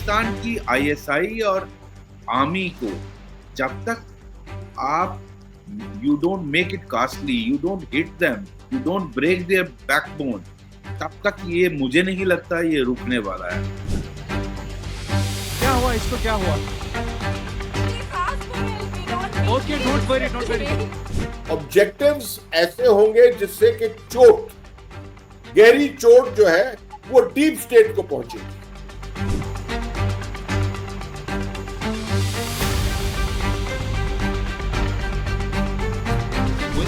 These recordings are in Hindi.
पाकिस्तान की आईएसआई और आर्मी को जब तक आप you don't make it costly, you don't hit them, you don't break their backbone, तब तक ये मुझे नहीं लगता ये रुकने वाला है। क्या हुआ इसको, क्या हुआ? Okay, don't worry, don't worry. Objectives ऐसे होंगे जिससे कि चोट, गहरी चोट जो है वो डीप स्टेट को पहुंचेगी।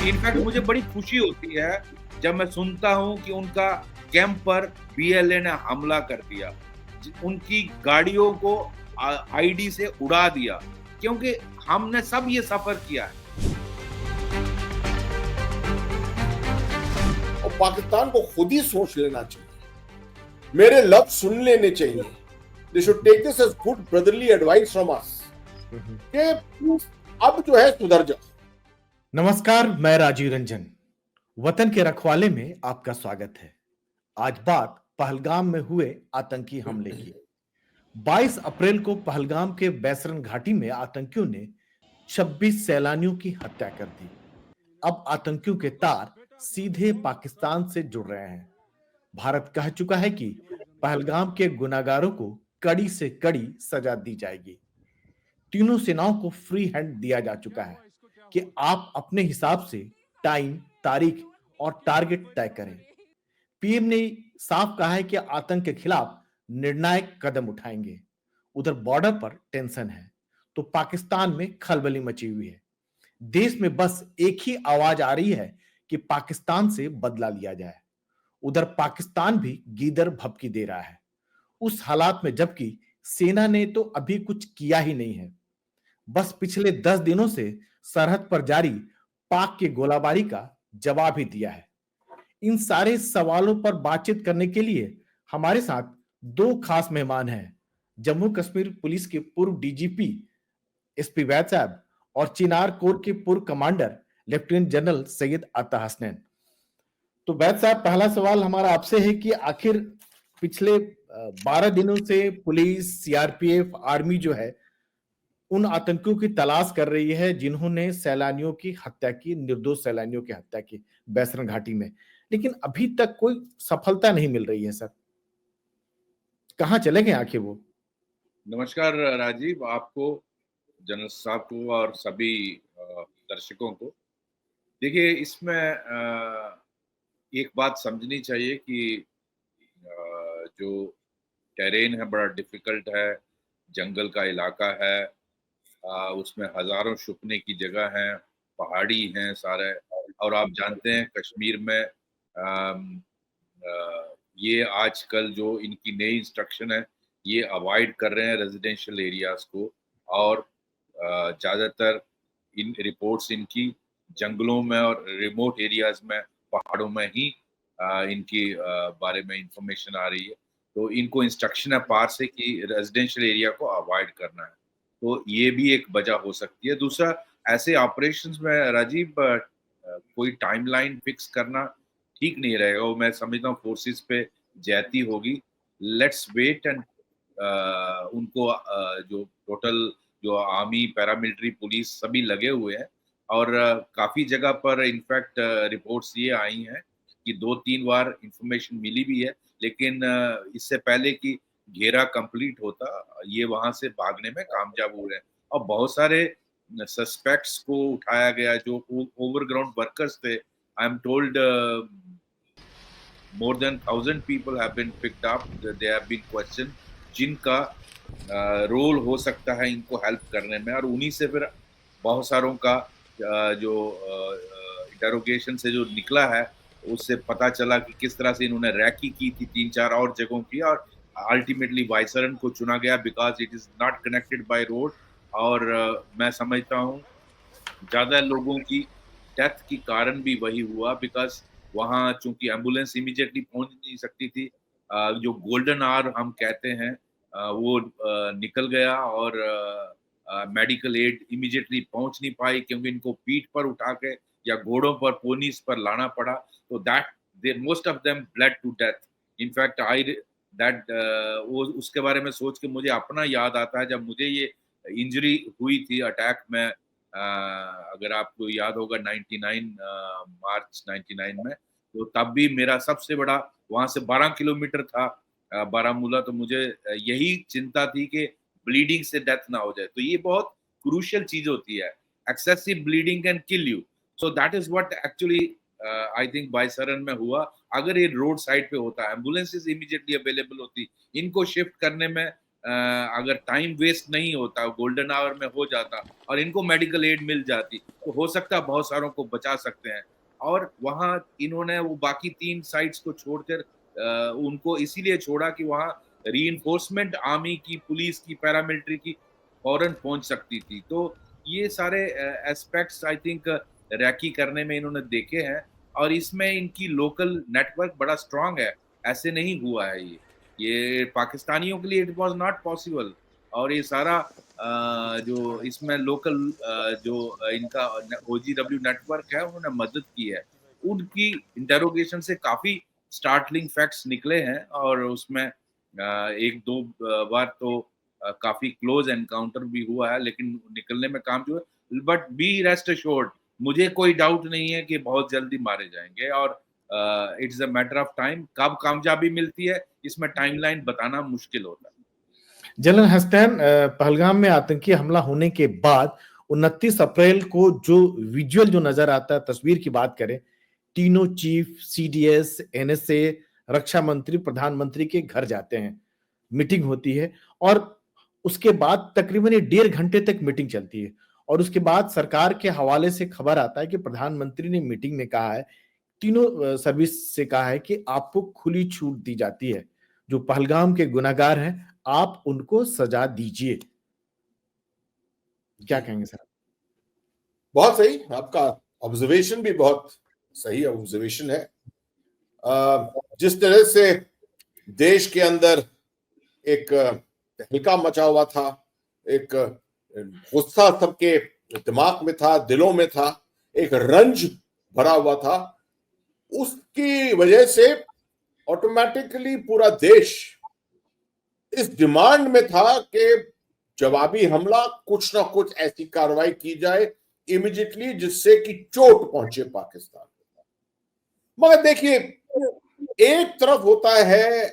इनफैक्ट मुझे बड़ी खुशी होती है जब मैं सुनता हूं कि उनका कैंप पर बीएलए ने हमला कर दिया, उनकी गाड़ियों को आईडी से उड़ा दिया, क्योंकि हमने सब ये सफर किया है। और पाकिस्तान को खुद ही सोच लेना चाहिए, मेरे लफ्ज सुन लेने चाहिए। They should take this as good brotherly advice from us कि अब जो है सुधर जाओ। नमस्कार, मैं राजीव रंजन, वतन के रखवाले में आपका स्वागत है। आज बात पहलगाम में हुए आतंकी हमले की। 22 अप्रैल को पहलगाम के बैसरन घाटी में आतंकियों ने 26 सैलानियों की हत्या कर दी। अब आतंकियों के तार सीधे पाकिस्तान से जुड़ रहे हैं। भारत कह चुका है कि पहलगाम के गुनाहगारों को कड़ी से कड़ी सजा दी जाएगी। तीनों सेनाओं को फ्री हैंड दिया जा चुका है कि आप अपने हिसाब से टाइम, तारीख और टारगेट तय करें। पीएम ने साफ कहा है कि आतंक के खिलाफ निर्णायक कदम उठाएंगे। उधर बॉर्डर पर टेंशन है तो पाकिस्तान में खलबली मची हुई है। देश में बस एक ही आवाज आ रही है कि पाकिस्तान से बदला लिया जाए। उधर पाकिस्तान भी गीदड़ भभकी दे रहा है उस हालात में, जबकि सेना ने तो अभी कुछ किया ही नहीं है। बस पिछले 10 दिनों से सरहद पर जारी पाक की गोलाबारी का जवाब ही दिया है। इन सारे सवालों पर बातचीत करने के लिए हमारे साथ दो खास मेहमान हैं। जम्मू कश्मीर पुलिस के पूर्व डीजीपी एसपी वैद साहब और चिनार कोर के पूर्व कमांडर लेफ्टिनेंट जनरल सैयद अता हसनैन। तो वैद साहब, पहला सवाल हमारा आपसे है कि आखिर पिछले 12 दिनों से पुलिस, सीआरपीएफ, आर्मी जो है उन आतंकियों की तलाश कर रही है जिन्होंने सैलानियों की हत्या की, निर्दोष सैलानियों की हत्या की बैसरन घाटी में, लेकिन अभी तक कोई सफलता नहीं मिल रही है। सर, कहां चले गए आखिर वो? नमस्कार राजीव, आपको, जनरल साहब को और सभी दर्शकों को। देखिए, इसमें एक बात समझनी चाहिए कि जो टेरेन है बड़ा डिफिकल्ट है, जंगल का इलाका है, उसमें हजारों छुपने की जगह है, पहाड़ी हैं सारे, और आप जानते हैं कश्मीर में ये आजकल जो इनकी नई इंस्ट्रक्शन है, ये अवॉइड कर रहे हैं रेजिडेंशियल एरियाज को, और ज़्यादातर इन रिपोर्ट्स इनकी जंगलों में और रिमोट एरियाज में, पहाड़ों में ही इनकी बारे में इंफॉर्मेशन आ रही है। तो इनको इंस्ट्रक्शन है पार से कि रेजिडेंशियल एरिया को अवॉइड करना है। तो ये भी एक वजह हो सकती है। दूसरा, ऐसे ऑपरेशंस में राजीव कोई टाइमलाइन फिक्स करना ठीक नहीं रहेगा। वो मैं समझता हूँ फोर्सेस पे ज्यादती होगी। लेट्स वेट एंड उनको जो टोटल जो आर्मी, पैरामिलिट्री, पुलिस सभी लगे हुए हैं, और काफी जगह पर इनफैक्ट रिपोर्ट्स ये आई हैं कि 2-3 बार इंफॉर्मेशन मिली भी है, लेकिन इससे पहले कि घेरा कंप्लीट होता, ये वहां से भागने में कामयाब हुए हैं। और बहुत सारे सस्पेक्ट्स को उठाया गया जो ओवरग्राउंड वर्कर्स थे। I am told more than 1,000 people have been picked up, they have been questioned, जिनका रोल हो सकता है इनको हेल्प करने में, और उन्हीं से फिर बहुत सारों का जो इंटरोगेशन से जो निकला है उससे पता चला कि किस तरह से इन्होंने रैकी की थी 3-4 और जगहों की, और अल्टीमेटली वाइसरन को चुना गया because it is not connected by road. और मैं समझता हूँ ज़्यादा लोगों की डेथ की कारण भी वही हुआ, बिकॉज वहाँ चूंकि एम्बुलेंस इमीडिएटली पहुंच नहीं सकती थी, जो गोल्डन आवर हम कहते हैं वो निकल गया, और मेडिकल एड इमीडिएटली पहुंच नहीं पाई क्योंकि इनको पीठ पर उठा के या घोड़ों पर, पोनीस पर लाना पड़ा। तो that most of them bled to death. In fact that वो उसके बारे में सोच के मुझे अपना याद आता है जब मुझे ये इंजरी हुई थी अटैक में। अगर आपको याद होगा 99 मार्च 99 में, तो तब भी मेरा सबसे बड़ा वहां से 12 किलोमीटर था बारामूला, तो मुझे यही चिंता थी कि ब्लीडिंग से डेथ ना हो जाए। तो ये बहुत क्रूशियल चीज होती है, excessive bleeding can kill you. So that is what actually I think Baisaran में हुआ। अगर ये रोड साइड पे होता, एम्बुलेंसेस इमीडिएटली अवेलेबल होती, इनको शिफ्ट करने में अगर टाइम वेस्ट नहीं होता, गोल्डन आवर में हो जाता और इनको मेडिकल एड मिल जाती, तो हो सकता बहुत सारों को बचा सकते हैं। और वहां इन्होंने वो बाकी 3 साइट्स को छोड़कर उनको इसीलिए छोड़ा कि वहां रीइंफोर्समेंट आर्मी की, पुलिस की, पैरामिलिट्री की फौरन पहुंच सकती थी। तो ये सारे एस्पेक्ट्स आई थिंक रैकी करने में इन्होंने देखे हैं, और इसमें इनकी लोकल नेटवर्क बड़ा स्ट्रांग है। ऐसे नहीं हुआ है ये पाकिस्तानियों के लिए इट वाज नॉट पॉसिबल। और ये सारा जो इसमें लोकल जो इनका ओजीडब्ल्यू नेटवर्क है, उन्होंने मदद की है। उनकी इंटेरोगेशन से काफी स्टार्टलिंग फैक्ट्स निकले हैं, और उसमें एक दो बार तो काफी क्लोज एनकाउंटर भी हुआ है, लेकिन निकलने में काम जो है। बट बी रेस्ट अश्योर्ड, मुझे कोई डाउट नहीं है कि बहुत जल्दी मारे जाएंगे, और it's a matter of time. कब कामयाबी मिलती है इसमें टाइमलाइन बताना मुश्किल होता है। जनरल हसनैन, पहलगाम में आतंकी हमला होने के बाद 29 अप्रैल को जो विजुअल जो नजर आता है, तस्वीर की बात करें, तीनों चीफ, सीडीएस, एनएसए, रक्षा मंत्री, प्रधानमंत्री के घर जाते हैं, मीटिंग होती है, और उसके बाद तकरीबन 1.5 घंटे तक मीटिंग चलती है। और उसके बाद सरकार के हवाले से खबर आता है कि प्रधानमंत्री ने मीटिंग में कहा है, तीनों सर्विस से कहा है कि आपको खुली छूट दी जाती है, जो पहलगाम के गुनाहगार हैं आप उनको सजा दीजिए। क्या कहेंगे सर? बहुत सही, आपका ऑब्जर्वेशन भी बहुत सही ऑब्जर्वेशन है। जिस तरह से देश के अंदर एक तहलका मचा हुआ था, एक गुस्सा सबके दिमाग में था, दिलों में था, एक रंज भरा हुआ था, उसकी वजह से ऑटोमेटिकली पूरा देश इस डिमांड में था कि जवाबी हमला, कुछ ना कुछ ऐसी कार्रवाई की जाए इमीडिएटली जिससे कि चोट पहुंचे पाकिस्तान को। मगर देखिए, एक तरफ होता है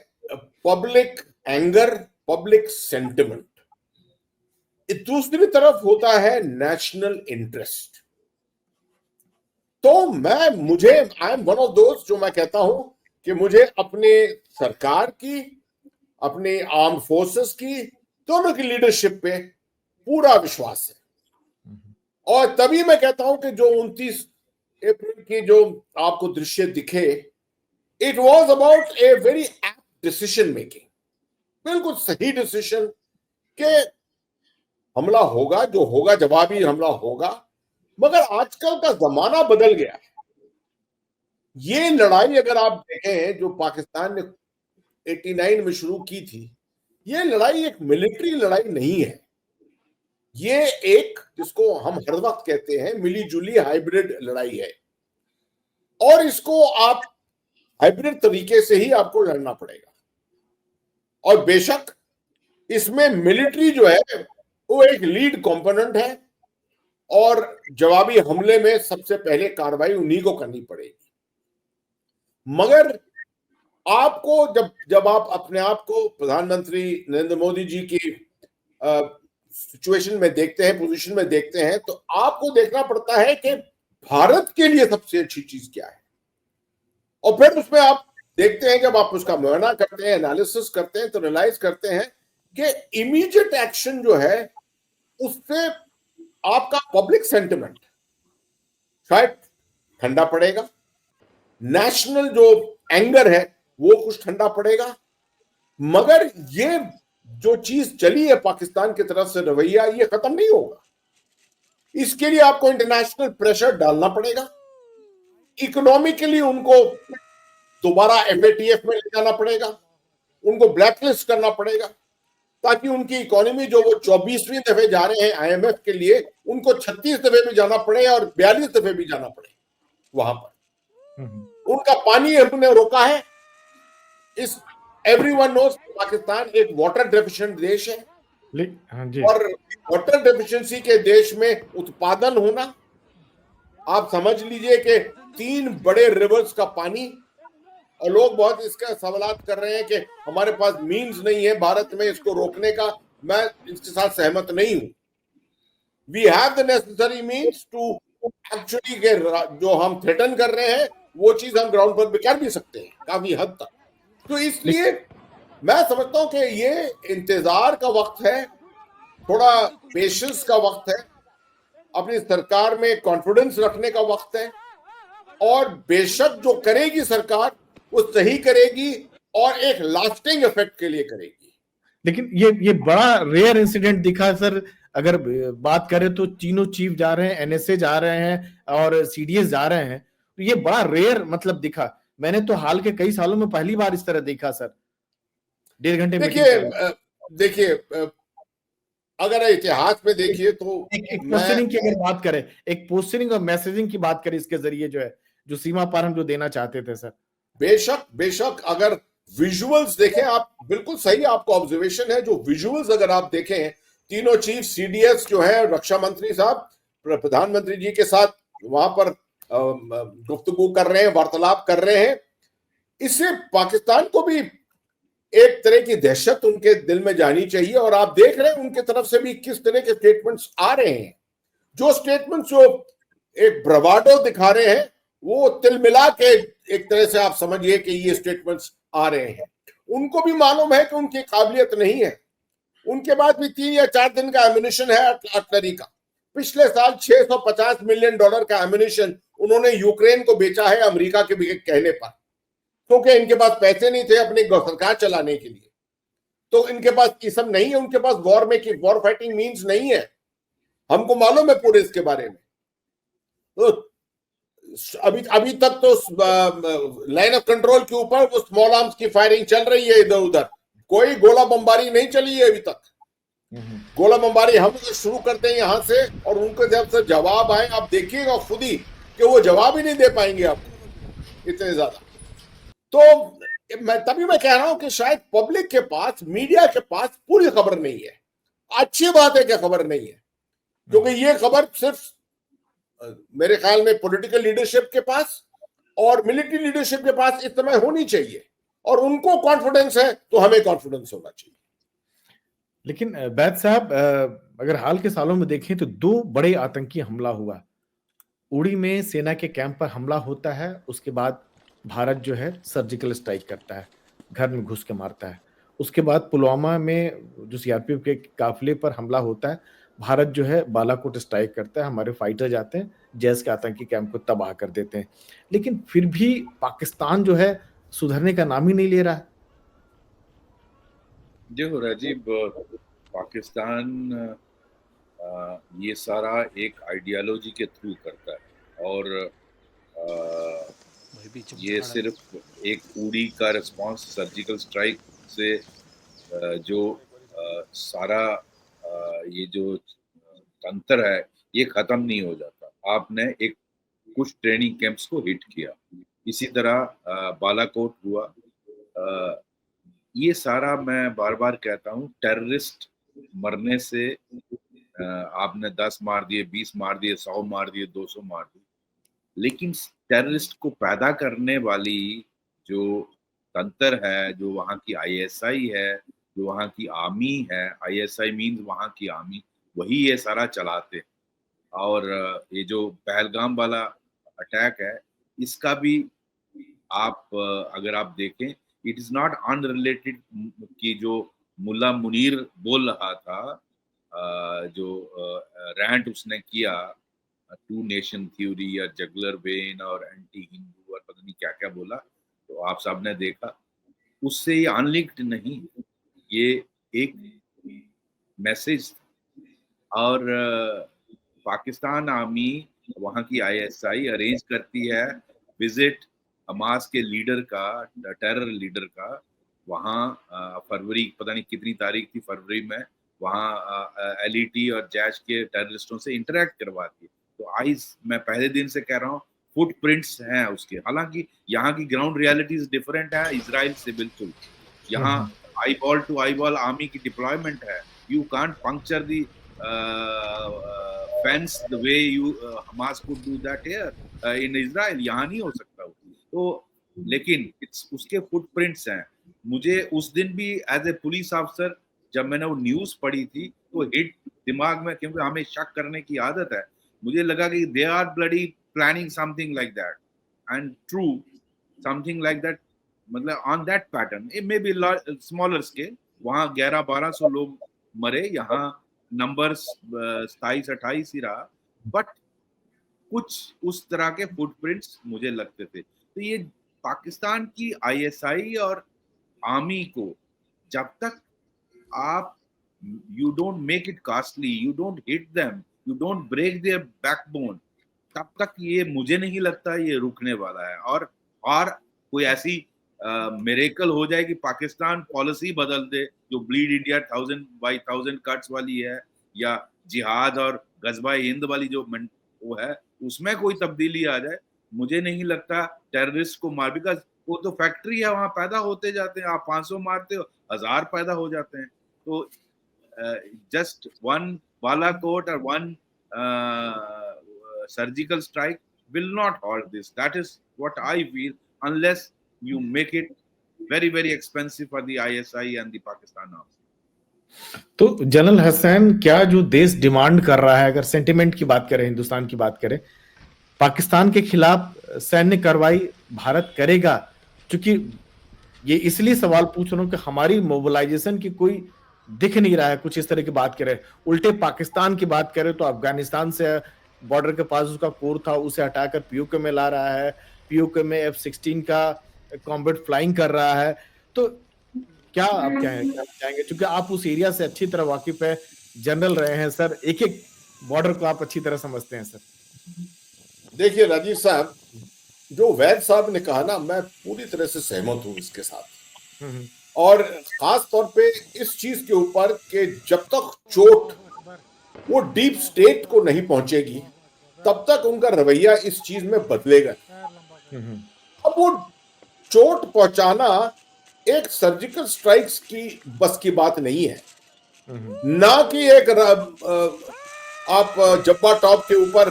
पब्लिक एंगर, पब्लिक सेंटिमेंट, दूसरी तरफ होता है नेशनल इंटरेस्ट। तो आई एम वन ऑफ दोस्त जो मैं कहता हूं कि मुझे अपने सरकार की, अपने आर्म फोर्सेस की, दोनों की लीडरशिप पे पूरा विश्वास है। और तभी मैं कहता हूं कि जो 29 अप्रैल की जो आपको दृश्य दिखे, it was about a very act decision making, बिल्कुल सही डिसीजन कि हमला होगा, जो होगा जवाबी हमला होगा। मगर आजकल का जमाना बदल गया है। ये लड़ाई अगर आप देखें जो पाकिस्तान ने 89 में शुरू की थी, ये लड़ाई एक मिलिट्री लड़ाई नहीं है। ये एक, जिसको हम हर वक्त कहते हैं, मिली जुली हाइब्रिड लड़ाई है। और इसको आप हाइब्रिड तरीके से ही आपको लड़ना पड़ेगा। और बेशक इसमें मिलिट्री जो है वो एक लीड कंपोनेंट है, और जवाबी हमले में सबसे पहले कार्रवाई उन्हीं को करनी पड़ेगी। मगर आपको जब आप अपने आप को प्रधानमंत्री नरेंद्र मोदी जी की सिचुएशन में देखते हैं, पोजीशन में देखते हैं, तो आपको देखना पड़ता है कि भारत के लिए सबसे अच्छी चीज क्या है। और फिर उसमें आप देखते हैं, जब आप उसका मुआयना करते हैं, एनालिसिस करते हैं, तो रियलाइज करते हैं कि इमीडिएट एक्शन जो है उससे आपका पब्लिक सेंटिमेंट शायद ठंडा पड़ेगा, नेशनल जो एंगर है वो कुछ ठंडा पड़ेगा। मगर ये जो चीज चली है पाकिस्तान की तरफ से रवैया, ये खत्म नहीं होगा। इसके लिए आपको इंटरनेशनल प्रेशर डालना पड़ेगा, इकोनॉमिकली उनको दोबारा FATF में ले जाना पड़ेगा, उनको ब्लैकलिस्ट करना पड़ेगा, ताकि उनकी इकोनॉमी जो वो 24वीं दफे जा रहे हैं IMF के लिए, उनको 36 दफे भी जाना पड़े और 42 दफे भी जाना पड़े वहां पर। उनका पानी हमने रोका है, इस एवरीवन नोस पाकिस्तान एक वाटर डेफिशिएंट देश है, हाँ जी, और वाटर डेफिशिएंसी के देश में उत्पादन होना, आप समझ लीजिए कि 3 बड़े रिवर्स का पानी, और लोग बहुत इसका सवालात कर रहे हैं कि हमारे पास मीन्स नहीं है भारत में इसको रोकने का। मैं इसके साथ सहमत नहीं हूं। We have the necessary means to actually जो हम थ्रेटन कर रहे हैं वो चीज हम ग्राउंड पर भी कर भी सकते हैं काफी हद तक। तो इसलिए मैं समझता हूं कि ये इंतजार का वक्त है, थोड़ा पेशेंस का वक्त है, अपनी सरकार में कॉन्फिडेंस रखने का वक्त है, और बेशक जो करेगी सरकार वो सही करेगी और एक लास्टिंग इफेक्ट के लिए करेगी। लेकिन ये बड़ा रेयर इंसिडेंट दिखा सर। अगर बात करें तो तीनों चीफ जा रहे हैं, एनएसए जा रहे हैं और सीडीएस जा रहे हैं, तो ये बड़ा रेयर मतलब दिखा। मैंने तो हाल के कई सालों में पहली बार इस तरह देखा सर, 1.5 घंटे में। देखिए अगर इतिहास में देखिए तो एक पोस्टरिंग की अगर बात करें, एक पोस्टरिंग और मैसेजिंग की बात करें इसके जरिए जो है, जो सीमा पार हम जो देना चाहते थे सर। बेशक अगर विजुअल्स देखें आप, बिल्कुल सही आपको ऑब्जर्वेशन है, जो विजुअल्स अगर आप देखें, तीनों चीफ सीडीएस जो है, रक्षा मंत्री साहब प्रधानमंत्री जी के साथ वहां पर गुफ्तगू कर रहे हैं, वार्तालाप कर रहे हैं। इससे पाकिस्तान को भी एक तरह की दहशत उनके दिल में जानी चाहिए, और आप देख रहे हैं उनके तरफ से भी किस तरह के स्टेटमेंट्स आ रहे हैं। जो स्टेटमेंट्स जो एक ब्रवाडो दिखा रहे हैं वो तिल मिला के एक तरह से आप समझिए कि ये स्टेटमेंट्स आ रहे हैं। उनको भी मालूम है कि उनकी काबिलियत नहीं है। उनके पास भी 3 या 4 दिन का एम्युनिशन है आर्टिलरी का। पिछले साल $650 मिलियन का एम्युनिशन उन्होंने यूक्रेन को बेचा है अमेरिका के भी कहने पर, क्योंकि इनके पास पैसे नहीं थे अपनी सरकार चलाने के लिए। तो इनके पास ये सब नहीं है, उनके पास वॉर फाइटिंग मीन्स नहीं है। हमको मालूम है पूरे इसके बारे में। तो अभी तक तो लाइन ऑफ कंट्रोल के ऊपर वो स्मॉल आर्म्स की फायरिंग चल रही है, इधर उधर कोई गोला बमबारी नहीं चली है अभी तक। गोला बमबारी हम शुरू करते हैं यहां से, और उनको जब से जवाब आए आप देखिएगा खुद ही कि वो जवाब ही नहीं दे पाएंगे आपको इतने ज्यादा। तो मैं कह रहा हूं कि शायद पब्लिक के पास, मीडिया के पास पूरी खबर नहीं है। अच्छी बात है कि खबर नहीं है, क्योंकि ये खबर सिर्फ मेरे ख्याल में पॉलिटिकल लीडरशिप के पास और मिलिट्री लीडरशिप के पास इस समय होनी चाहिए, और उनको कॉन्फिडेंस है तो हमें कॉन्फिडेंस होना चाहिए। लेकिन बैद साहब, अगर हाल के सालों में देखें तो 2 बड़े आतंकी हमला हुआ। उड़ी में सेना के कैंप पर हमला होता है, उसके बाद भारत जो है सर्जिकल स्ट्राइक करता है, घर में घुस के मारता है। उसके बाद पुलवामा में जो सीआरपीएफ के काफिले पर हमला होता है, भारत जो है बालाकोट स्ट्राइक करता है, हमारे फाइटर जाते हैं, जैश के आतंकी कैंप को तबाह कर देते हैं। लेकिन फिर भी पाकिस्तान जो है सुधरने का नाम ही नहीं ले रहा है। देखो राजीव, पाकिस्तान ये सारा एक आइडियोलॉजी के थ्रू करता है, और ये सिर्फ एक उड़ी का रिस्पांस सर्जिकल स्ट्राइक से जो सारा ये जो तंत्र है ये खत्म नहीं हो जाता। आपने एक कुछ ट्रेनिंग कैंप्स को हिट किया, इसी तरह बालाकोट हुआ। ये सारा मैं बार बार कहता हूँ, टेररिस्ट मरने से आपने 10 मार दिए, 20 मार दिए, 100 मार दिए, 200 मार दिए, लेकिन टेररिस्ट को पैदा करने वाली जो तंत्र है, जो वहाँ की आईएसआई है, जो वहाँ की आर्मी है, आईएसआई मीन्स वहाँ की आर्मी, वही ये सारा चलाते हैं। और ये जो पहलगाम वाला अटैक है, इसका भी आप अगर आप देखें, इट इज नॉट अनरिलेटेड कि जो मुल्ला मुनीर बोल रहा था, जो रैंट उसने किया 2 नेशन थ्योरी या जगलर वेन और एंटी हिंदू और पता नहीं क्या क्या बोला, तो आप सब ने देखा, उससे ये अनलिंक्ड नहीं, ये एक मैसेज। और पाकिस्तान आर्मी, वहाँ की आईएसआई अरेंज करती है विजिट हमास के लीडर का, टेरर लीडर का, वहाँ फरवरी पता नहीं कितनी तारीख थी, फरवरी में वहाँ एलईटी और जैश के टेररिस्टों से इंटरेक्ट करवाती है। तो आइज मैं पहले दिन से कह रहा हूँ, फुटप्रिंट्स हैं उसके। हालांकि यहाँ की ग्राउंड रियलिटीज डिफरेंट है इजराइल से बिल्कुल, यहाँ eyeball to eyeball army की डिप्लॉयमेंट है. You can't puncture the fence the way you Hamas could do that here in Israel. यहाँ नहीं हो सकता. तो लेकिन उसके फुटप्रिंट्स हैं. मुझे उस दिन भी एज ए पुलिस ऑफिसर जब मैंने वो न्यूज पढ़ी थी तो हिट दिमाग में, क्योंकि हमें शक करने की आदत है. मुझे लगा कि they are bloody planning something like that and true something like that. मतलब on that pattern it may be smaller scale. वहाँ 1100-1200 लोग मरे, यहाँ नंबर्स 27-28 ही रहा. बट कुछ उस तरह के फुटप्रिंट्स मुझे लगते थे. तो ये पाकिस्तान की आईएसआई और आर्मी को जब तक आप you don't make it costly, you don't hit them, you don't break their backbone, तब तक ये मुझे नहीं लगता ये रुकने वाला है. और कोई ऐसी मिरेकल हो जाए कि पाकिस्तान पॉलिसी बदल दे जो ब्लीड इंडिया 1000 कट्स वाली है, या जिहाद और गजबा हिंद वाली जो वो है, उसमें कोई तब्दीली आ जाए, मुझे नहीं लगता टेररिस्ट को मार. बिकॉज वो तो फैक्ट्री है, वहां पैदा होते जाते हैं. आप 500 मारते हो, 1000 पैदा हो जाते हैं. तो जस्ट वन बालाकोट और one surgical strike will not halt this. That is what I feel, unless you make it very, very expensive for the ISI and the Pakistan Army. तो जनरल हसैन, क्या जो देश डिमांड कर रहा है, अगर सेंटिमेंट की बात करें, हिंदुस्तान की बात करें, पाकिस्तान के खिलाफ सैन्य कार्रवाई भारत करेगा? क्योंकि ये इसलिए सवाल पूछ रहा हूं कि हमारी मोबिलाइजेशन की कोई दिख नहीं रहा है. कुछ इस तरह की बात करें, उल्टे पाकिस्तान की बात करें तो अफगानिस्तान से बॉर्डर के पास उसका कोर था, उसे हटाकर पीओके में ला रहा है, पीओके में F-16 का कॉम्बैट फ्लाइंग कर रहा है. तो क्या आप क्या चाहेंगे, क्योंकि आप उस एरिया से अच्छी तरह वाकिफ है, जनरल रहे हैं सर, एक एक बॉर्डर को आप अच्छी तरह समझते हैं सर. देखिए राजीव साहब, जो वैद साहब ने कहा ना, मैं पूरी तरह से सहमत हूं इसके साथ. और खास तौर पे इस चीज के ऊपर कि जब तक चोट वो डीप स्टेट को नहीं पहुंचेगी तब तक उनका रवैया इस चीज में बदलेगा. अब वो चोट पहुंचाना एक सर्जिकल स्ट्राइक्स की बस की बात नहीं है, ना कि एक आप जब्बा टॉप के ऊपर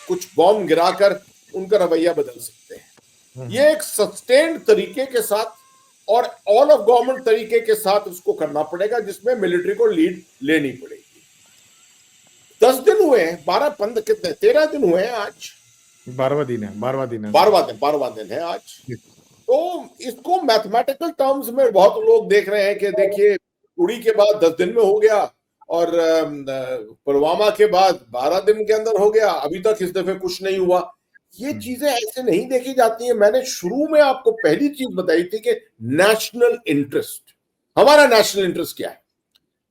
कुछ बॉम्ब गिराकर उनका रवैया बदल सकते हैं. ये एक सस्टेन्ड तरीके के साथ और ऑल ऑफ गवर्नमेंट तरीके के साथ उसको करना पड़ेगा, जिसमें मिलिट्री को लीड लेनी पड़ेगी. 10 दिन हुए हैं, 12-15 कितने 13 दिन हुए हैं, आज 12वां दिन है. 12वां दिन है आज. तो इसको मैथमेटिकल टर्म्स में बहुत लोग देख रहे हैं कि देखिए उड़ी के बाद 10 दिन में हो गया और पुलवामा के बाद 12 दिन के अंदर हो गया, अभी तक इस दफे कुछ नहीं हुआ. ये चीजें ऐसे नहीं देखी जाती हैं. मैंने शुरू में आपको पहली चीज बताई थी कि नेशनल इंटरेस्ट, हमारा नेशनल इंटरेस्ट क्या है,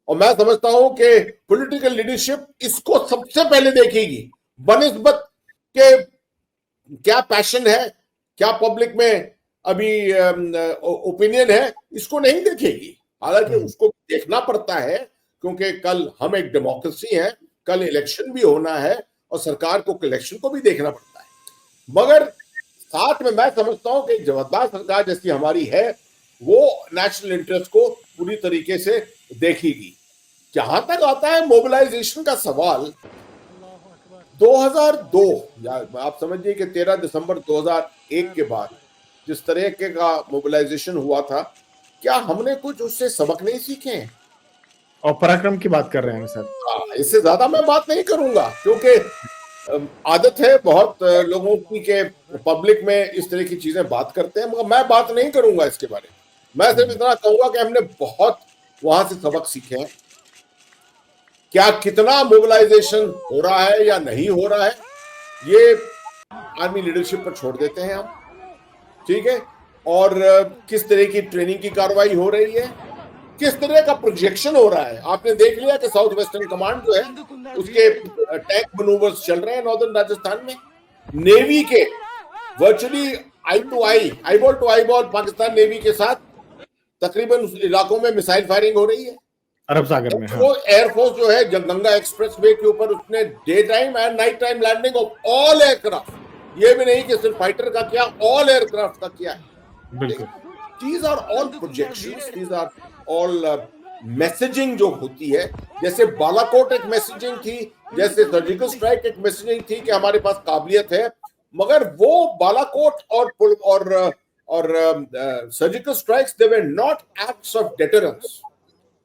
और मैं समझता हूं कि पॉलिटिकल लीडरशिप इसको सबसे पहले देखेगी, बनिस्बत के क्या पैशन है, क्या पब्लिक में अभी ओपिनियन है, इसको नहीं देखेगी. हालांकि उसको देखना पड़ता है, क्योंकि कल हम एक डेमोक्रेसी है, कल इलेक्शन भी होना है और सरकार को इलेक्शन को भी देखना पड़ता है. मगर साथ में मैं समझता हूं कि जवाबदार सरकार जैसी हमारी है, वो नेशनल इंटरेस्ट को पूरी तरीके से देखेगी. जहां तक आता है मोबिलाइजेशन का सवाल, 2002 या आप समझिए कि 13 दिसंबर 2001 के बाद जिस तरह के का मोबिलाइजेशन हुआ था, क्या हमने कुछ उससे सबक नहीं सीखे हैं? और पराक्रम की बात कर रहे हैं सर. इससे ज्यादा मैं बात नहीं करूंगा, क्योंकि आदत है बहुत लोगों की के पब्लिक में इस तरह की चीजें बात करते हैं, मगर मैं बात नहीं करूंगा इसके बारे में. मैं सिर्फ इतना कहूंगा कि हमने बहुत वहां से सबक सीखे हैं. क्या कितना मोबिलाइजेशन हो रहा है या नहीं हो रहा है, ये आर्मी लीडरशिप पर छोड़ देते हैं हम, ठीक है. और किस तरह की ट्रेनिंग की कार्रवाई हो रही है, किस तरह का प्रोजेक्शन हो रहा है. आपने देख लिया कि साउथ वेस्टर्न कमांड जो है उसके टैंक मैनूवर्स चल रहे हैं नॉर्दर्न राजस्थान में. नेवी के virtually eyeball to eyeball Pakistan navy के साथ तकरीबन उस इलाकों में मिसाइल फायरिंग हो रही है. अरब सागर में वो एयरफोर्स जो है गंगा एक्सप्रेस वे के ऊपर उसने day time and night time landing of all aircraft, ये भी नहीं कि सिर्फ फाइटर का किया, ऑल एयरक्राफ्ट का किया है. बिल्कुल. these are all projections, these are all messaging जो होती है, जैसे बालाकोट एक मैसेजिंग थी, जैसे सर्जिकल स्ट्राइक एक मैसेजिंग थी कि हमारे पास काबिलियत है, मगर वो बालाकोट और surgical strikes they were not acts of deterrence.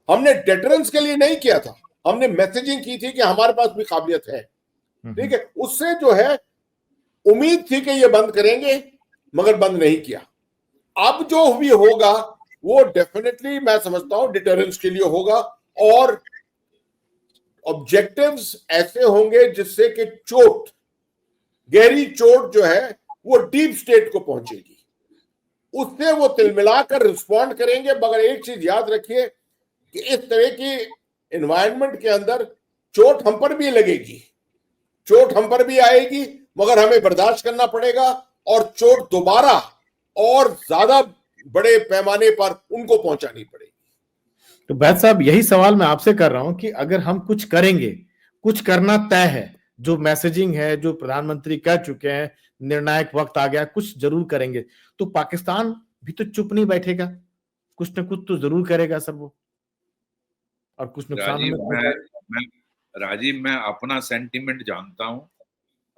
हमने डेटरेंस के लिए नहीं किया था, हमने मैसेजिंग की थी कि हमारे पास भी काबिलियत है, ठीक है। उससे जो है उम्मीद थी कि ये बंद करेंगे, मगर बंद नहीं किया। अब जो भी होगा वो डेफिनेटली मैं समझता हूं डिटरेंस के लिए होगा, और ऑब्जेक्टिव्स ऐसे होंगे जिससे कि चोट, गहरी चोट जो है वो डीप स्टेट को पहुंचेगी, उससे वो तिलमिलाकर रिस्पॉन्ड करेंगे। मगर एक चीज याद रखिए कि इस तरह की एनवायरनमेंट के अंदर चोट हम पर भी लगेगी, चोट हम पर भी आएगी, मगर हमें बर्दाश्त करना पड़ेगा, और चोट दोबारा और ज्यादा बड़े पैमाने पर उनको पहुंचानी पड़ेगी। तो बैद साहब, यही सवाल मैं आपसे कर रहा हूं कि अगर हम कुछ करेंगे, कुछ करना तय है, जो मैसेजिंग है, जो प्रधानमंत्री कह चुके हैं, निर्णायक वक्त आ गया, कुछ जरूर करेंगे, तो पाकिस्तान भी तो चुप नहीं बैठेगा, कुछ न कुछ तो जरूर करेगा सर वो, और कुछ नुकसान राजीव, मैं अपना सेंटिमेंट जानता हूं,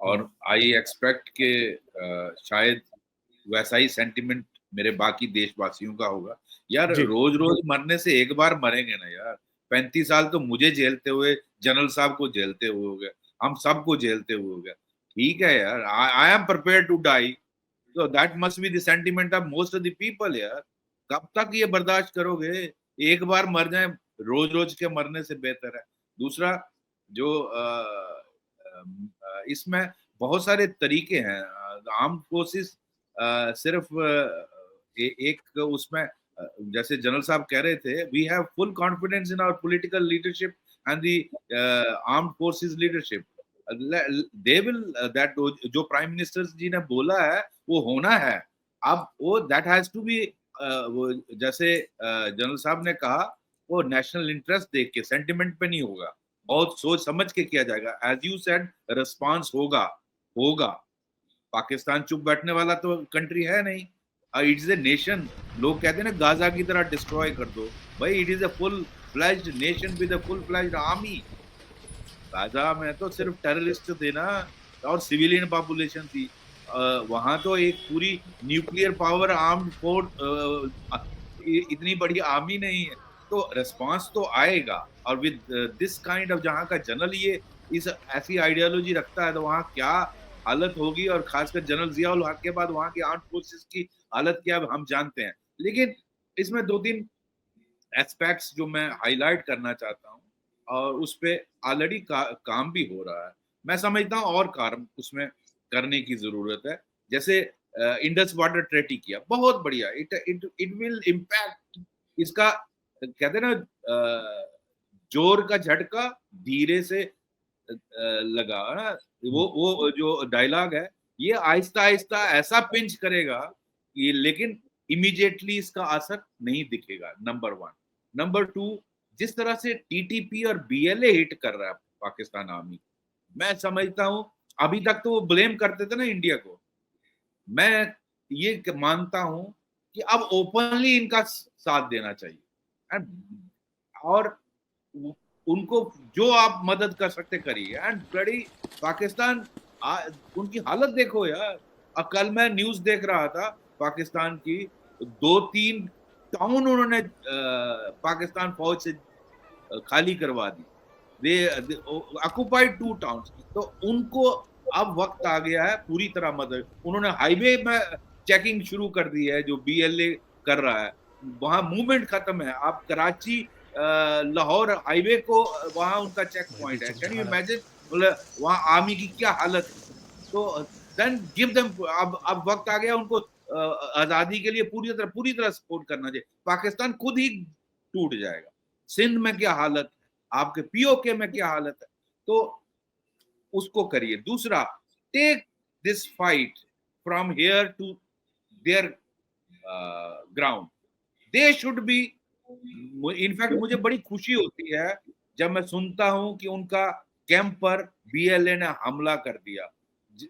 और आई एक्सपेक्ट के शायद वैसा ही सेंटिमेंट मेरे बाकी देशवासियों का होगा। यार रोज रोज मरने से एक बार मरेंगे ना यार। 35 साल तो मुझे झेलते हुए, जनरल साहब को झेलते हुए हो गए, हम सबको झेलते हुए हो गया। ठीक है यार, I am prepare to die, so that must be the sentiment of most of the people यार। कब तक ये बर्दाश्त करोगे? एक बार मर जाए, रोज रोज के मरने से बेहतर है। दूसरा, जो इसमें बहुत सारे तरीके हैं। आर्म्ड फोर्सेस सिर्फ एक उसमें, जैसे जनरल साहब कह रहे थे, we have full confidence in our political leadership and the armed forces leadership. They will that, जो प्राइम मिनिस्टर जी ने बोला है वो होना है। अब वो दैट हैज टू बी, जैसे जनरल साहब ने कहा, वो नेशनल इंटरेस्ट देख के, सेंटिमेंट पे नहीं होगा, बहुत सोच समझ के किया जाएगा। एज यू सेड, रिस्पांस होगा। पाकिस्तान चुप बैठने वाला तो कंट्री है नहीं। It is a nation. लोग कहते हैं ना गाजा की तरह डिस्ट्रॉय कर दो, भाई it is a full fledged nation with a full fledged army. Gaza में तो सिर्फ टेररिस्ट थे ना, और सिविलियन पॉपुलेशन थी। वहां तो एक पूरी न्यूक्लियर पावर आर्म्ड फोर्स, इतनी बड़ी आर्मी नहीं है। तो रिस्पांस तो आएगा, और विद दिस काइंड ऑफ, जहाँ का जनरल ये इस ऐसी आइडियोलॉजी रखता है, तो वहाँ क्या हालत होगी। और खासकर जनरल जियाउल हक के बाद वहाँ की आर्म्ड फोर्सेस की हालत क्या हम जानते हैं। लेकिन इसमें 2-3 एस्पेक्ट्स जो मैं हाईलाइट करना चाहता हूँ, और उस पे ऑलरेडी काम भी हो रहा है। मैं समझता हूँ और काम उसमें करने की जरूरत है। जैसे इंडस वाटर ट्रेटी किया, बहुत बढ़िया। इट विल इम्पैक्ट, इसका कहते हैं ना, जोर का झटका धीरे से लगा ना, वो जो डायलॉग है, ये आहिस्ता आहिस्ता ऐसा पिंच करेगा कि, लेकिन इमीडिएटली इसका असर नहीं दिखेगा। नंबर 1। नंबर 2, जिस तरह से टीटीपी और बीएलए हिट कर रहा है पाकिस्तान आर्मी, मैं समझता हूं, अभी तक तो वो ब्लेम करते थे ना इंडिया को, मैं ये मानता हूं कि अब ओपनली इनका साथ देना चाहिए, और उनको जो आप मदद कर सकते करिए। एंड बड़ी पाकिस्तान, उनकी हालत देखो यार। अब कल मैं न्यूज देख रहा था पाकिस्तान की, 2-3 टाउन उन्होंने पाकिस्तान फौज से खाली करवा दी। दे ऑक्युपाइड 2 टाउन्स। तो उनको अब वक्त आ गया है पूरी तरह मदद। उन्होंने हाईवे में चेकिंग शुरू कर दी है, जो बीएलए कर रहा है। वहां मूवमेंट खत्म है। आप कराची लाहौर हाईवे को, वहां उनका चेक पॉइंट है। कैन यू इमेजिन, मतलब वहां आर्मी की क्या हालत है। तो देन गिव देम, अब वक्त आ गया उनको आजादी के लिए पूरी तरह सपोर्ट करना चाहिए। पाकिस्तान खुद ही टूट जाएगा। सिंध में क्या हालत है, आपके पीओके में क्या हालत है, तो उसको करिए। दूसरा, take this fight from here to there ground. They should be, in fact मुझे बड़ी खुशी होती है जब मैं सुनता हूं कि उनका कैंप पर बीएलए ने हमला कर दिया,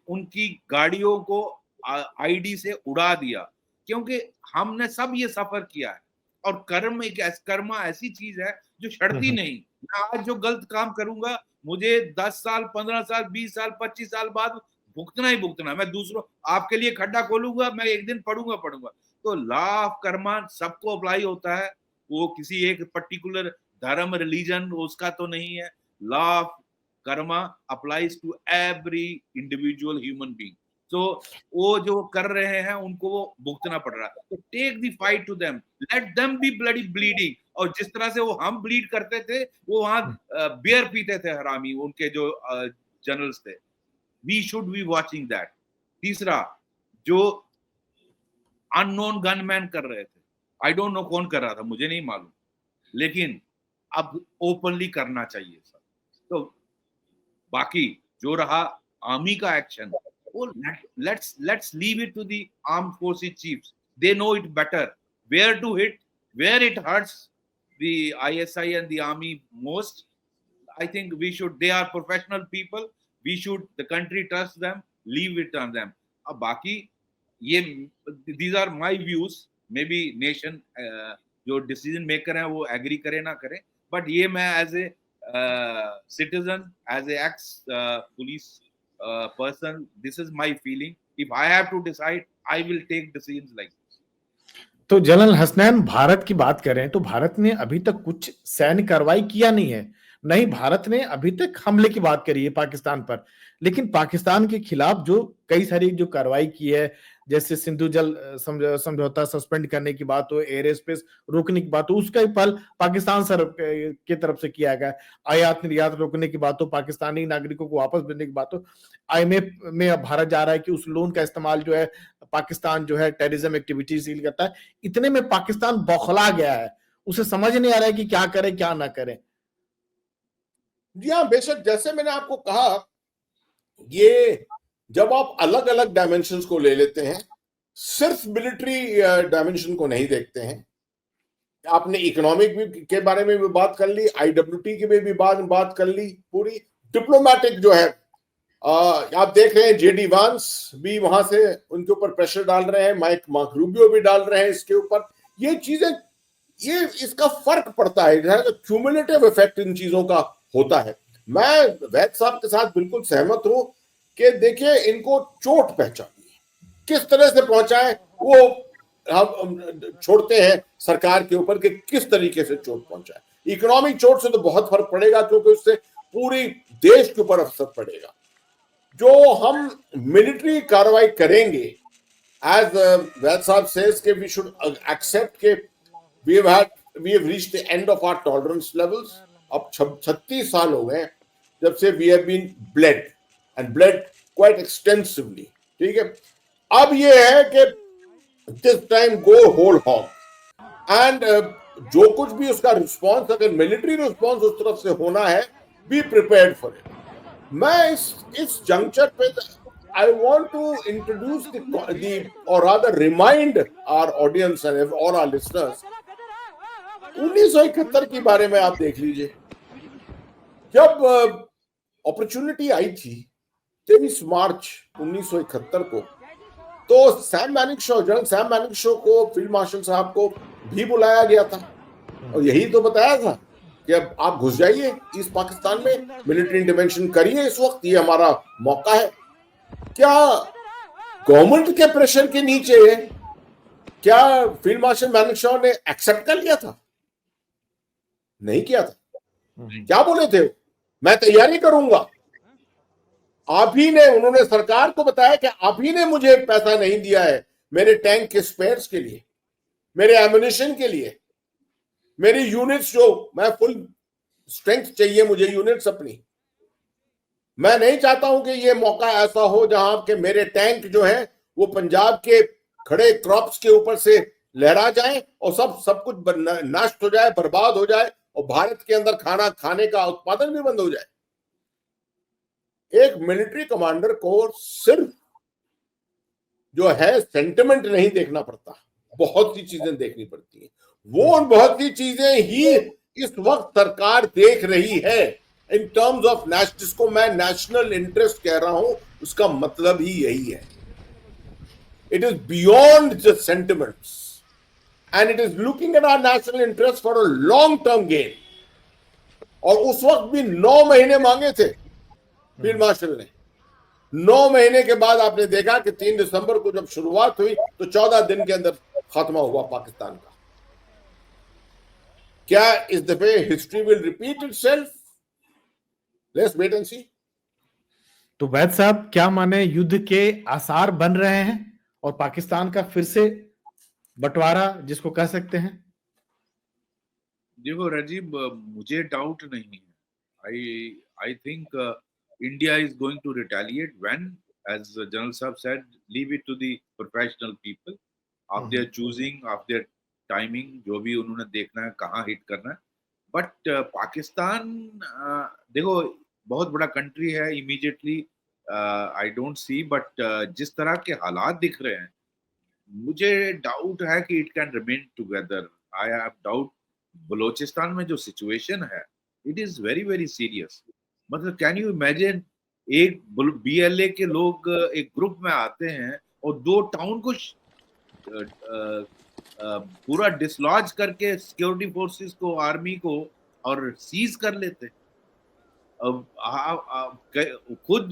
उनकी गाड़ियों को आईडी से उड़ा दिया। क्योंकि हमने सब ये सफर किया है। और कर्मा ऐसी चीज है जो छड़ती नहीं। मैं आज जो गलत काम करूंगा मुझे 10 साल, 15 साल, 20 साल, 25 साल बाद भुगतना ही भुगतना। मैं दूसरों आपके लिए खड्डा खोलूंगा, मैं एक दिन पढ़ूंगा। तो लॉ ऑफ कर्मा सबको अप्लाई होता है, वो किसी एक पर्टिकुलर धर्म, रिलीजन उसका तो नहीं है। Law of karma applies to every individual human being. तो वो जो कर रहे हैं उनको वो भुगतना पड़ रहा है। तो take the fight to them, let them be bloody bleeding. और जिस तरह से वो हम ब्लीड करते थे, वो वहां बियर पीते थे हरामी, उनके जो जनरल्स थे। We should be watching that. तीसरा, जो अननोन गनमैन कर रहे थे, आई डोंट नो कौन कर रहा था, मुझे नहीं मालूम, लेकिन अब ओपनली करना चाहिए सर। तो बाकी जो रहा आर्मी का एक्शन, वो let's leave it to the armed forces chiefs. They know it better where to hit, where it hurts the ISI and the army most. I think we should, they are professional people, we should, the country trust them, leave it on them. अब बाकी ये, these are my views, maybe nation जो decision maker हैं वो agree करे ना करे, but ये मैं as a citizen, as a ex police person, this is my feeling. If I have to decide, I will take decisions like this. तो जनरल हसनैन, भारत की बात करें तो भारत ने अभी तक कुछ सैन्य कार्रवाई किया नहीं है। नहीं, भारत ने अभी तक हमले की बात करी है पाकिस्तान पर, लेकिन पाकिस्तान के खिलाफ जो कई सारी जो कार्रवाई की है, जैसे सिंधु जल समझौता सस्पेंड करने की बात हो, एयर स्पेस रोकने की बात हो, उसका ही फल पाकिस्तान सर की तरफ से किया गया। आयात निर्यात रोकने की बात हो, पाकिस्तानी नागरिकों को वापस भेजने की बात हो, IMF में अब भारत जा रहा है कि उस लोन का इस्तेमाल जो है पाकिस्तान जो है टेररिज्म एक्टिविटीज करता है। इतने में पाकिस्तान बौखला गया है, उसे समझ नहीं आ रहा है कि क्या करे क्या ना करे। जी हाँ, बेशक, जैसे मैंने आपको कहा, ये जब आप अलग अलग डायमेंशंस को ले लेते हैं, सिर्फ मिलिट्री डायमेंशन को नहीं देखते हैं, आपने इकोनॉमिक भी के बारे में भी बात कर ली, IWT की भी बात कर ली, पूरी डिप्लोमेटिक जो है, आप देख रहे हैं JD वांस भी वहां से उनके ऊपर प्रेशर डाल रहे हैं, मार्को रूबियो भी डाल रहे हैं इसके ऊपर। ये चीजें, ये इसका फर्क पड़ता है, क्यूमुलेटिव इफेक्ट इन चीजों का होता है। मैं वैद साहब के साथ बिल्कुल सहमत हूं कि देखिए, इनको चोट पहचानी, किस तरह से पहुंचाए वो हम छोड़ते हैं सरकार के ऊपर कि किस तरीके से चोट पहुंचाए। इकोनॉमिक चोट से तो बहुत फर्क पड़ेगा, क्योंकि उससे पूरी देश के ऊपर असर पड़ेगा। जो हम मिलिट्री कार्रवाई करेंगे, एज वैद साहब सेज कि वी शुड एक्सेप्ट के we have reached the end of our tolerance levels. अब 36 साल हो गए जब से we have been bled and bled quite extensively, ठीक है। अब ये है कि this time go whole hog, and जो कुछ भी उसका रिस्पॉन्स, अगर मिलिट्री रिस्पॉन्स उस तरफ से होना है, बी प्रिपेयर्ड फॉर इट। मैं इस जंक्चर पे I want to introduce the or rather remind our audience and all our listeners 1971 के बारे में आप देख लीजिए। जब अपॉर्चुनिटी आई थी 23 मार्च 1971 को, तो जनरल सैम मैनिंग शो को, फील्ड मार्शल साहब को भी बुलाया गया था, और यही तो बताया था कि अब आप घुस जाइए ईस्ट पाकिस्तान में, मिलिट्री इंटरवेंशन करिए, इस वक्त ये हमारा मौका है। क्या गवर्नमेंट के प्रेशर के नीचे क्या फील्ड मार्शल मैनिंग शॉ ने एक्सेप्ट कर लिया था? नहीं किया था। क्या बोले थे? मैं तैयारी करूंगा। आप ही ने, उन्होंने सरकार को बताया कि आप ही ने मुझे पैसा नहीं दिया है मेरे टैंक के स्पेयर्स के लिए, मेरे एम्युनिशन के लिए, मेरी यूनिट्स, जो मैं फुल स्ट्रेंथ चाहिए मुझे यूनिट्स अपनी। मैं नहीं चाहता हूं कि ये मौका ऐसा हो जहां के मेरे टैंक जो है वो पंजाब के खड़े क्रॉप्स के ऊपर से लहरा जाएं और सब कुछ नष्ट हो जाए, बर्बाद हो जाए, और भारत के अंदर खाने का उत्पादन भी बंद हो जाए। एक मिलिट्री कमांडर को सिर्फ जो है सेंटिमेंट नहीं देखना पड़ता, बहुत सी चीजें देखनी पड़ती हैं। वो बहुत सी चीजें ही इस वक्त सरकार देख रही है इन टर्म्स ऑफ नेशनल, जिसको मैं नेशनल इंटरेस्ट कह रहा हूं, उसका मतलब ही यही है। It is beyond the sentiments, and it is looking at our national interest for a long-term gain. और उस वक्त भी 9 महीने मांगे थे फील्ड मार्शल ने। 9 महीने के बाद आपने देखा कि 3 दिसंबर को जब शुरुआत हुई तो 14 दिन के अंदर खात्मा हुआ पाकिस्तान का। क्या इस दफे history will repeat itself? Let's wait and see. तो वैद साहब, क्या माने युद्ध के आसार बन रहे हैं और पाकिस्तान का फिर से बंटवारा जिसको कह सकते हैं? देखो राजीव, मुझे डाउट नहीं है। I think India is going to retaliate when, as general साहब said, leave it to the professional people of their choosing, of their timing, जो भी उन्होंने देखना है कहाँ हिट करना है। बट पाकिस्तान देखो बहुत बड़ा कंट्री है, immediately I don't see, but जिस तरह के हालात दिख रहे हैं मुझे डाउट है कि it can remain together. I have doubt. Balochistan में जो सिचुएशन है it is very very serious. मतलब कैन यू इमेजिन, एक BLA के लोग एक ग्रुप में आते हैं और 2 टाउन को पूरा डिसलॉज करके सिक्योरिटी फोर्सेस को, आर्मी को, और सीज कर लेते। अब खुद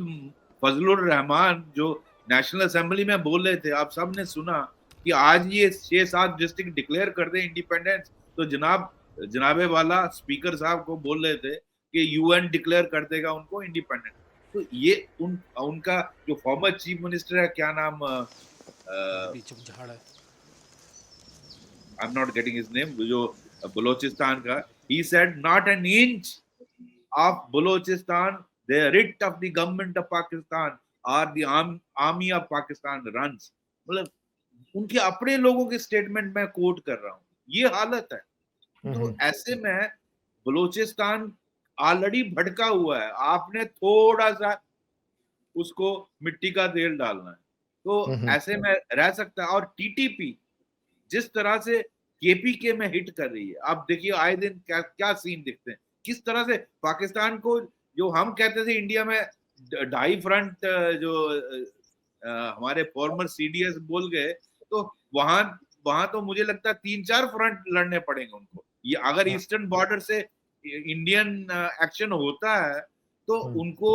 फजलुर रहमान जो नेशनल असेंबली में बोल रहे थे, आप सब ने सुना कि आज ये 6-7 डिस्ट्रिक्ट डिक्लेयर कर दे इंडिपेंडेंस, तो जनाबे वाला स्पीकर साहब को बोल रहे थे कि UN डिक्लेयर कर देगा उनको इंडिपेंडेंट। तो ये उनका जो फॉर्मर चीफ मिनिस्टर है, क्या नाम, I am not getting his name, जो बलोचिस्तान का, he said not an inch of Balochistan, the writ of the government of Pakistan or the army of Pakistan runs। मतलब उनके अपने लोगों के स्टेटमेंट में कोट कर रहा हूँ, ये हालत है। तो ऐसे में बलोचिस्तान ऑलरेडी भटका हुआ है, आपने थोड़ा सा उसको मिट्टी का तेल डालना है तो ऐसे में रह सकता है। और TTP जिस तरह से KPK में हिट कर रही है, आप देखिए आए दिन क्या सीन दिखते हैं, किस तरह से पाकिस्तान को, जो हम कहते थे इंडिया में 2.5 फ्रंट, जो हमारे फॉर्मर CDS बोल गए, तो वहां तो मुझे लगता है 3-4 फ्रंट लड़ने पड़ेंगे उनको। ये अगर ईस्टर्न बॉर्डर से इंडियन एक्शन होता है तो उनको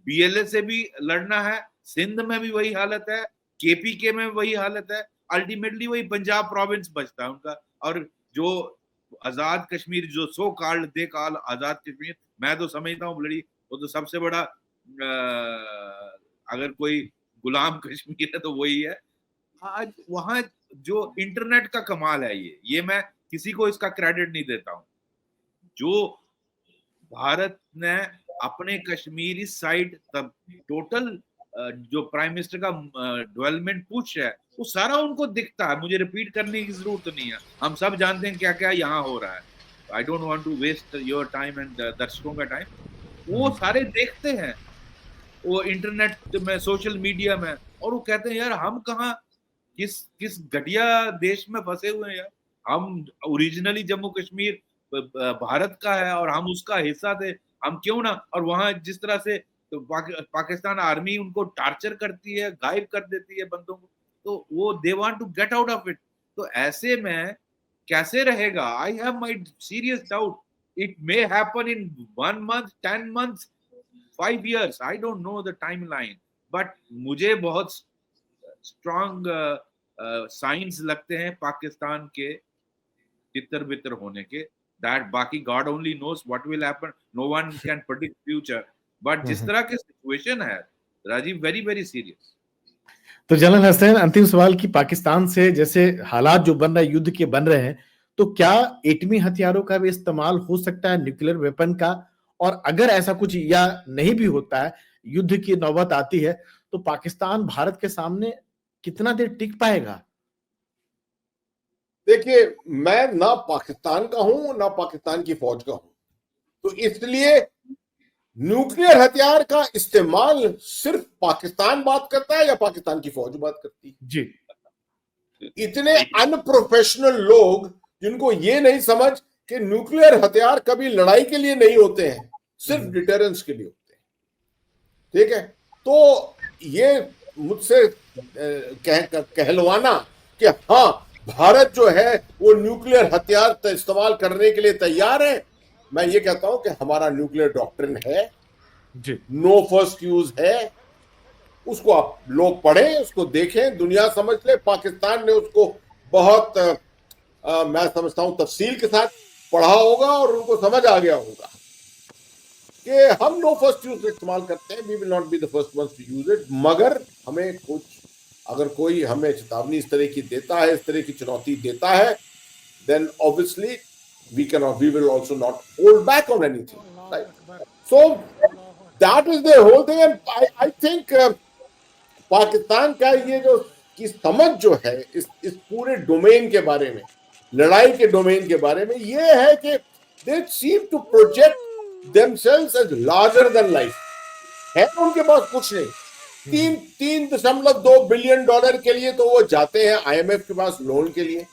BLA से भी लड़ना है, सिंध में भी वही हालत है, KPK में वही हालत है, अल्टीमेटली वही पंजाब प्रोविंस बचता है उनका। और जो आजाद कश्मीर, जो सो कॉल्ड दे कॉल आजाद कश्मीर, मैं तो समझता हूँ ब्लडी वो तो सबसे बड़ा अगर कोई गुलाम कश्मीर है तो वही है। आज वहां जो इंटरनेट का कमाल है, ये मैं किसी को इसका क्रेडिट नहीं देता हूँ। जो भारत ने अपने कश्मीर इस साइड तब टोटल जो प्राइम मिनिस्टर का डेवलपमेंट पुश है वो सारा उनको दिखता है, मुझे रिपीट करने की जरूरत नहीं है, हम सब जानते हैं क्या क्या यहाँ हो रहा है। I don't want to waste your time and दर्शकों का टाइम। वो सारे देखते हैं वो इंटरनेट में, सोशल मीडिया में, और वो कहते हैं यार हम कहाँ किस घटिया देश में फंसे हुए हैं यार। हम ओरिजिनली जम्मू कश्मीर भारत का है और हम उसका हिस्सा थे, हम क्यों ना। और वहां जिस तरह से तो पाकिस्तान आर्मी उनको टार्चर करती है, गायब कर देती है बंदों को, तो वो they want to get out of it. तो ऐसे में कैसे रहेगा? I have my serious doubt. It may happen in 1 month, 10 months, 5 years, I don't know the timeline, but मुझे बहुत स्ट्रॉन्ग साइंस लगते हैं पाकिस्तान के तितर बितर होने के। दैट बाकी God only knows what will happen, no one can predict future, but जिस तरह की सिचुएशन है राजीव, वेरी वेरी सीरियस। तो जनरल हसनैन, अंतिम सवाल की, पाकिस्तान से जैसे हालात जो बन रहे हैं, युद्ध के बन रहे हैं, तो क्या एटमी हथियारों का भी इस्तेमाल हो सकता है, न्यूक्लियर वेपन का? और अगर ऐसा कुछ या नहीं भी होता है, युद्ध की नौबत आती है, तो पाकिस्तान भारत के सामने कितना देर टिक पाएगा? देखिए, मैं ना पाकिस्तान का हूं ना पाकिस्तान की फौज का हूं, तो इसलिए न्यूक्लियर हथियार का इस्तेमाल सिर्फ पाकिस्तान बात करता है या पाकिस्तान की फौज बात करती है? जी, इतने अनप्रोफेशनल लोग जिनको ये नहीं समझ कि न्यूक्लियर हथियार कभी लड़ाई के लिए नहीं होते हैं, सिर्फ डिटरेंस के लिए होते हैं। ठीक है, तो ये मुझसे कहलवाना कि हाँ भारत जो है वो न्यूक्लियर हथियार इस्तेमाल करने के लिए तैयार है, मैं ये कहता हूं कि हमारा न्यूक्लियर डॉक्ट्रिन है जी, नो फर्स्ट यूज है, उसको आप लोग पढ़ें, उसको देखें, दुनिया समझ ले। पाकिस्तान ने उसको बहुत मैं समझता हूं तफसील के साथ पढ़ा होगा और उनको समझ आ गया होगा कि हम नो फर्स्ट यूज इस्तेमाल करते हैं, we will not be the first ones to use it. मगर हमें कुछ, अगर कोई हमें चेतावनी इस तरह की देता है, इस तरह की चुनौती देता है, then obviously we will also not hold back on anything, right? So that is the whole thing, and I think Pakistan का ये जो की समझ जो है इस पूरे डोमेन के बारे में, लड़ाई के डोमेन के बारे में, ये है कि they seem to project themselves as larger than life। है उनके पास कुछ नहीं, 3.2 बिलियन डॉलर के लिए तो वो जाते हैं IMF के पास लोन के लिए,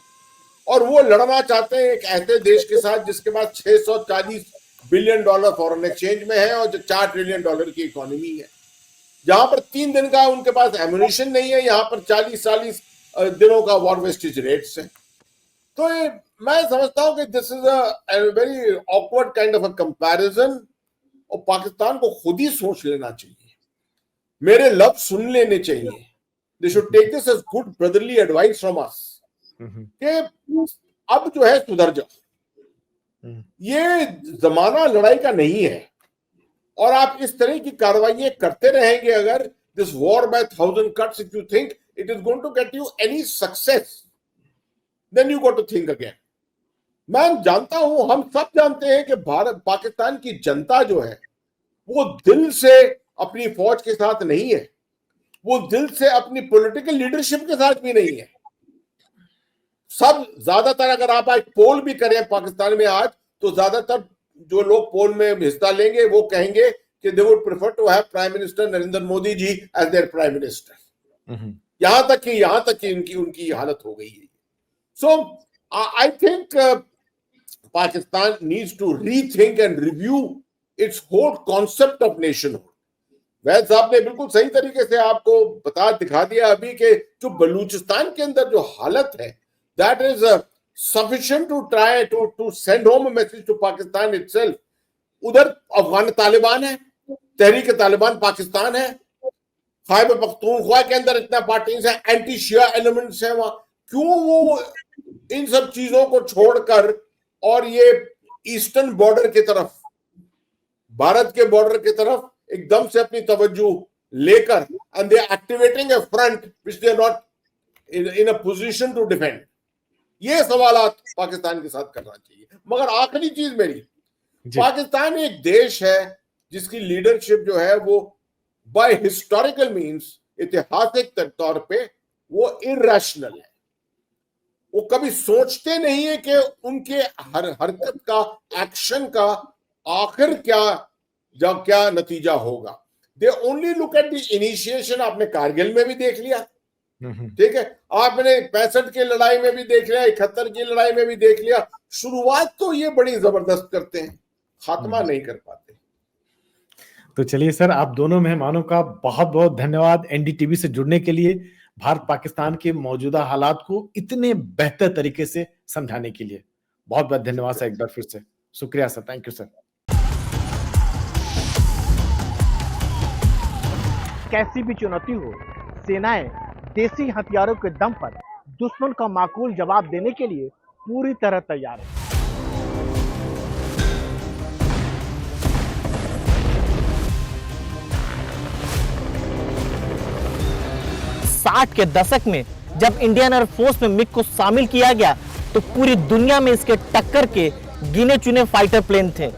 और वो लड़ना चाहते हैं एक ऐसे देश के साथ जिसके पास 640 बिलियन डॉलर फॉरेन एक्सचेंज में है और जो 4 ट्रिलियन डॉलर की इकोनॉमी है, जहां पर 3 दिन का उनके पास एम्यूनिशन नहीं है, यहाँ पर 40 दिनों का वॉर वेस्टेज रेट्स है। तो ये मैं समझता हूं कि this is a very awkward kind of a comparison, और पाकिस्तान को खुद ही सोच लेना चाहिए, मेरे लफ्ज सुन लेने चाहिए। They should take this as good brotherly advice from us कि अब जो है सुधर जाओ, ये जमाना लड़ाई का नहीं है, और आप इस तरह की कार्रवाई करते रहेंगे, अगर this war by 1000 cuts, if you think it is going to get you any success, then you got to think again। मैं जानता हूं, हम सब जानते हैं कि भारत पाकिस्तान की जनता जो है वो दिल से अपनी फौज के साथ नहीं है, वो दिल से अपनी पॉलिटिकल लीडरशिप के साथ भी नहीं है। सब ज्यादातर, अगर आप आज पोल भी करें पाकिस्तान में आज, तो ज्यादातर जो लोग पोल में हिस्सा लेंगे वो कहेंगे कि they would prefer to have prime minister Narendra Modi ji as their prime minister. यहां तक कि उनकी हालत हो गई है। So I think Pakistan needs to rethink and review its whole concept of nationhood. Vaid साहब ने बिल्कुल सही तरीके से आपको दिखा दिया अभी कि जो बलूचिस्तान के अंदर जो हालत है, that is sufficient to try to send home a message to Pakistan itself। उधर अफगान तालिबान है, तहरीक तालिबान पाकिस्तान है, खैबर पख्तूनख्वा के अंदर इतना पार्टीज है, एंटी शिया एलिमेंट्स है वहां। क्यों वो इन सब चीजों को छोड़कर और ये ईस्टर्न बॉर्डर की तरफ, भारत के बॉर्डर की तरफ एकदम से अपनी तवज्जो लेकर, and they activating a front which they are not in a position to defend. ये सवालात पाकिस्तान के साथ करना चाहिए। मगर आखिरी चीज मेरी, पाकिस्तान एक देश है जिसकी लीडरशिप जो है वो बाय हिस्टोरिकल मींस, ऐतिहासिक तौर पे वो इरैशनल है। वो कभी सोचते नहीं है कि उनके हर हरकत का, एक्शन का आखिर क्या नतीजा होगा। They only look at the initiation. आपने कारगिल में भी देख लिया, ठीक है, आपने 65 की लड़ाई में भी देख लिया, 71 की लड़ाई में भी देख लिया। शुरुआत तो ये बड़ी जबरदस्त करते हैं, खात्मा नहीं कर पाते। तो चलिए सर, आप दोनों मेहमानों का बहुत बहुत धन्यवाद एनडीटीवी से जुड़ने के लिए, भारत पाकिस्तान के मौजूदा हालात को इतने बेहतर तरीके से समझाने के लिए। बहुत बहुत धन्यवाद सर, एक बार फिर से शुक्रिया सर, थैंक यू सर। कैसी भी चुनौती हो, सेनाएं देसी हथियारों के दम पर दुश्मन का माकूल जवाब देने के लिए पूरी तरह तैयार है। 60 के दशक में जब इंडियन एयरफोर्स में मिग को शामिल किया गया तो पूरी दुनिया में इसके टक्कर के गिने चुने फाइटर प्लेन थे।